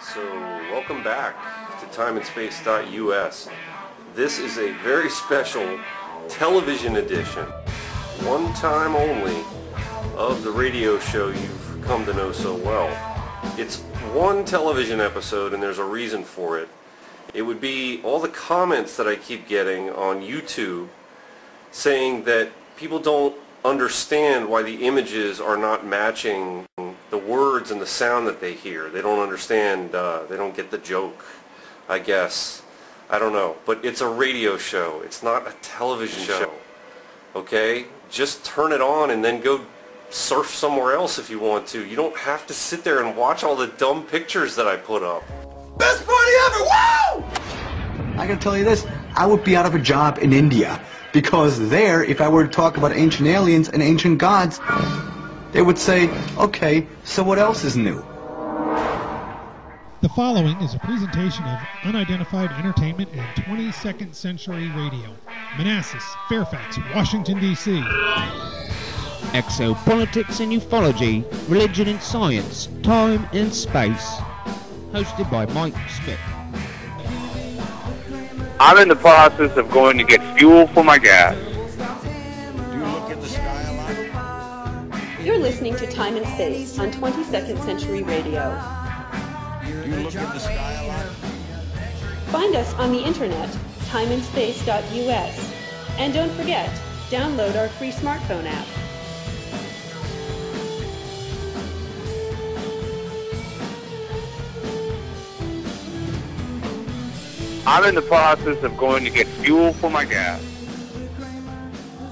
So, welcome back to timeandspace.us. This is a very special television edition, one time only, of the radio show you've come to know so well. It's one television episode and there's a reason for it. It would be all the comments that I keep getting on YouTube saying that people don't understand why the images are not matching the words and the sound that they hear. They don't understand, they don't get the joke, I guess. I don't know. But it's a radio show. It's not a television show. Okay? Just turn it on and then go surf somewhere else if you want to. You don't have to sit there and watch all the dumb pictures that I put up. Best party ever! Woo! I gotta tell you this, I would be out of a job in India. Because there, if I were to talk about ancient aliens and ancient gods, they would say, okay, so what else is new? The following is a presentation of unidentified entertainment and 22nd century radio. Manassas, Fairfax, Washington, D.C. Exopolitics and ufology, religion and science, time and space. Hosted by Mike Smith. I'm in the process of going to get fuel for my gas. Do you look at the sky a lot? You're listening to Time and Space on 22nd Century Radio. Do you look at the sky a lot? Find us on the internet, timeandspace.us. And don't forget, download our free smartphone app. I'm in the process of going to get fuel for my gas.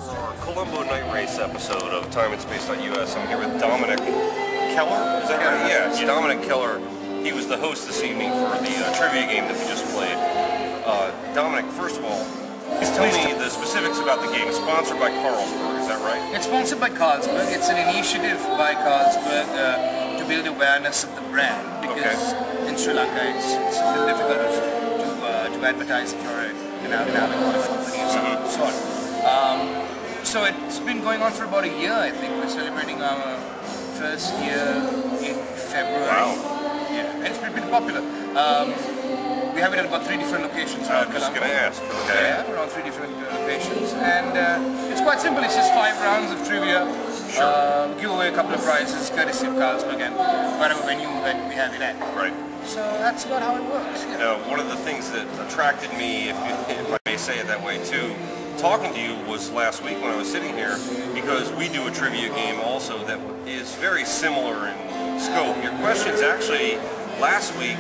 Our Colombo Night Race episode of timeandspace.us. I'm here with Dominic Keller. Is that right? Yeah, it's Dominic Keller. He was the host this evening for the trivia game that we just played. Dominic, first of all, tell me the specifics about the game. It's sponsored by Carlsberg, is that right? It's sponsored by Carlsberg. It's an initiative by Carlsberg to build awareness of the brand because in Sri Lanka it's a little difficult to advertise if you're an alcoholic company of some sort. So it's been going on for about a year, I think. We're celebrating our first year in February. Wow. Yeah, and it's been pretty popular. We have it at about 3 different locations around I'm just going to ask. Okay. Yeah, around 3 different locations. And it's quite simple. It's just 5 rounds of trivia. Sure. Give away a couple of prizes, courtesy of Carlsberg and whatever venue that we have it at. Right. So that's about how it works. Yeah. Now, one of the things that attracted me, if I may say it that way too, talking to you was last week when I was sitting here, because we do a trivia game also that is very similar in scope. Your questions actually last week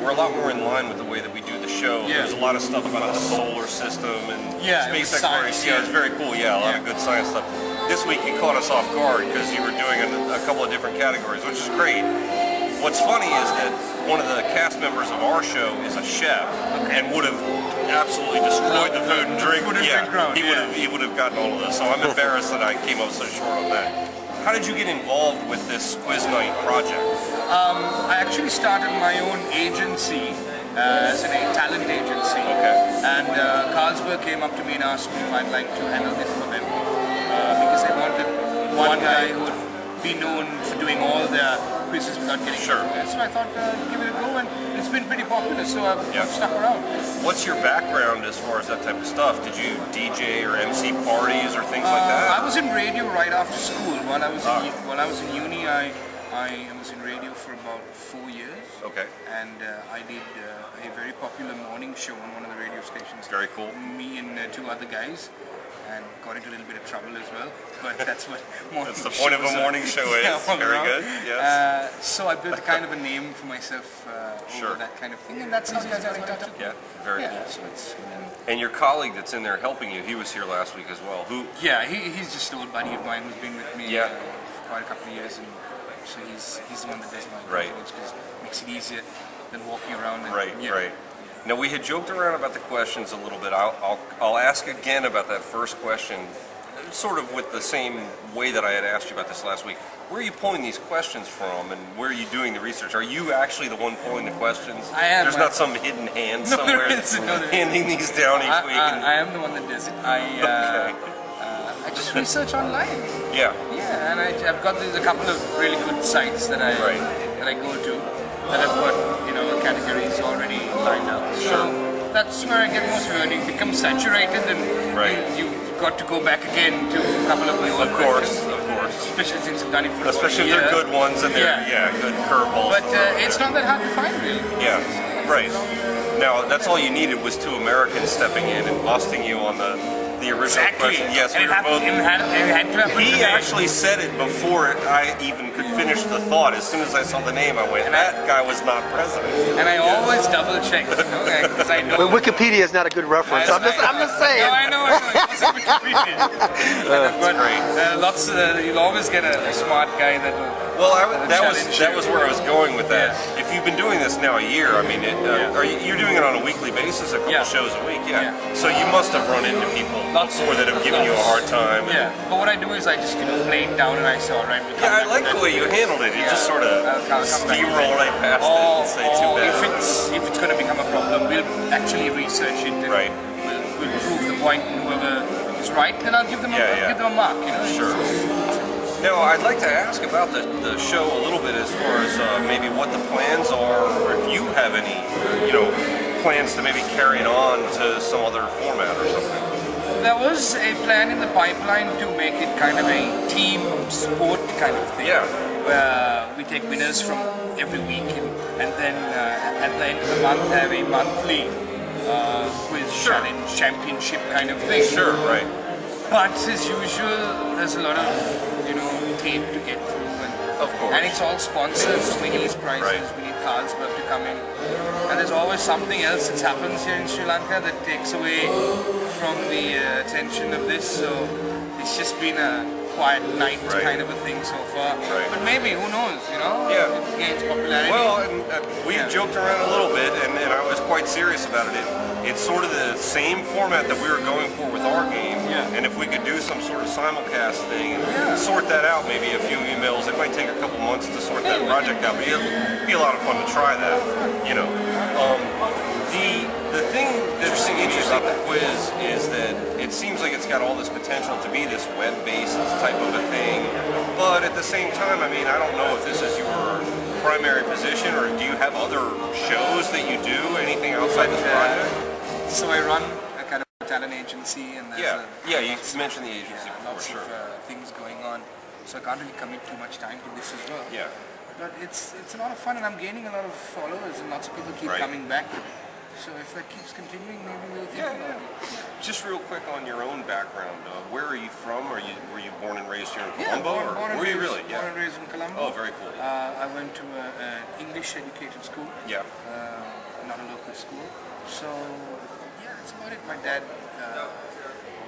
were a lot more in line with the way that we do the show. Yeah. There's a lot of stuff about the solar system and space exploration. Science, yeah, it was very cool. Yeah, a lot of good science stuff. This week you caught us off guard because you were doing a couple of different categories, which is great. What's funny is that one of the cast members of our show is a chef and would have absolutely destroyed the food and drink. He would have gotten all of this. So I'm embarrassed that I came up so short on that. How did you get involved with this Quiz Night project? I actually started my own agency as a talent agency. Okay. And Carlsberg came up to me and asked me if I'd like to handle this for them because they wanted one guy who would be known for doing all their quizzes without getting Sure. So I thought, give it a go, and it's been pretty popular, so I've stuck around. What's your background as far as that type of stuff? Did you DJ or MC parties or things like that? I was in radio right after school. While I was in uni, I was in radio for about 4 years. Okay. And I did a very popular morning show on one of the radio stations. Very cool. Me and 2 other guys. And got into a little bit of trouble as well, but that's what morning That's the point of a morning show is. Very good, yes. So I built kind of a name for myself over that kind of thing, and that's how guys are in touch. Yeah, very cool. So and your colleague that's in there helping you, he was here last week as well. Who? Yeah, he's just an old buddy of mine who's been with me for quite a couple of years, and so he's the one that does my controls because it makes it easier than walking around. And, right. Now, we had joked around about the questions a little bit. I'll ask again about that first question, sort of with the same way that I had asked you about this last week. Where are you pulling these questions from, and where are you doing the research? Are you actually the one pulling the questions? I am. There's not some hidden hand somewhere handing these down each week. I am the one that does it. I just research online. Yeah. Yeah, and I've got a couple of really good sites that I go to that have got, categories already lined up. So that's where I get most of it. You become saturated and you've got to go back again to a couple of new questions. Of course. Especially since I've done it for Especially if they're good ones and they're good curveballs. But it's not that hard to find, really. Yeah, right. Now, that's all you needed was two Americans stepping in and busting you on the original question. Yes, we were both. He actually said it before I even could finish the thought. As soon as I saw the name, I went, that guy was not president. And I always double check, because I know. But Wikipedia is not a good reference. I'm just saying. No, I know. It's Wikipedia. But lots. You'll always get a smart guy that will. Well, that was where I was going with that. If you've been doing this now a year, I mean, you're doing it on a weekly basis, a couple shows a week, So you must have run into people before that have given you a hard time. But what I do is I just play it down and I say, all right. I like the way you handled it. You just sort of steamroll right past it and say too bad. If it's going to become a problem, we'll actually research it. And we'll prove the point, and whoever is right, then I'll give them a mark. You know. Sure. Now, I'd like to ask about the show a little bit as far as maybe what the plans are, or if you have any, plans to maybe carry it on to some other format or something. There was a plan in the pipeline to make it kind of a team sport kind of thing. Where we take winners from every week and then at the end of the month have a monthly quiz challenge championship kind of thing. Sure, right. But as usual, there's a lot of tape to get through, and it's all sponsors. So we need prizes, we need Carlsberg to come in, and there's always something else that happens here in Sri Lanka that takes away from the attention of this. So it's just been a quiet night kind of a thing so far. But maybe, who knows? It gains popularity. Well, we joked around a little bit, and I was quite serious about it. It's sort of the same format that we were going for with our game, and if we could do some sort of simulcast thing and sort that out, maybe a few emails, it might take a couple months to sort that project out, but it'd be a lot of fun to try that, The thing that's interesting about the quiz is that it seems like it's got all this potential to be this web-based type of a thing, but at the same time, I mean, I don't know if this is your primary position, or do you have other shows that you do, anything outside this project? So I run a kind of talent agency, and you mentioned the agency before, lots of things going on, so I can't really commit too much time to this as well. But it's a lot of fun, and I'm gaining a lot of followers, and lots of people keep coming back. So if that keeps continuing, maybe we'll think about it. Just real quick on your own background, where are you from? Were you born and raised here in Colombo? Born and raised in Colombo. Oh, very cool. I went to an English-educated school. Not a local school. So that's about it. My dad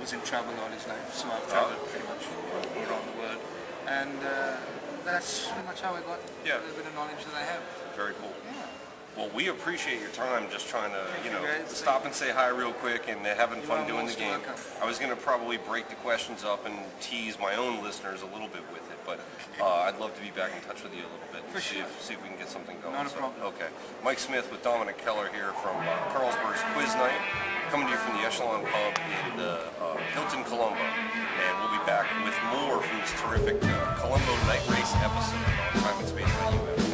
was in travel all his life, so I've traveled pretty much all around the world, and that's pretty much how I got a little bit of knowledge that I have. Very cool. Well, we appreciate your time just trying to, stop and say hi real quick and having fun doing the game. I was going to probably break the questions up and tease my own listeners a little bit with it, but I'd love to be back in touch with you a little bit and see if we can get something going. Not a problem. Okay. Mike Smith with Dominic Keller here from Carlsberg's Quiz Night, coming to you from the Echelon Pub in Hilton Colombo, and we'll be back with more from this terrific Colombo night race episode on Time and Space.us.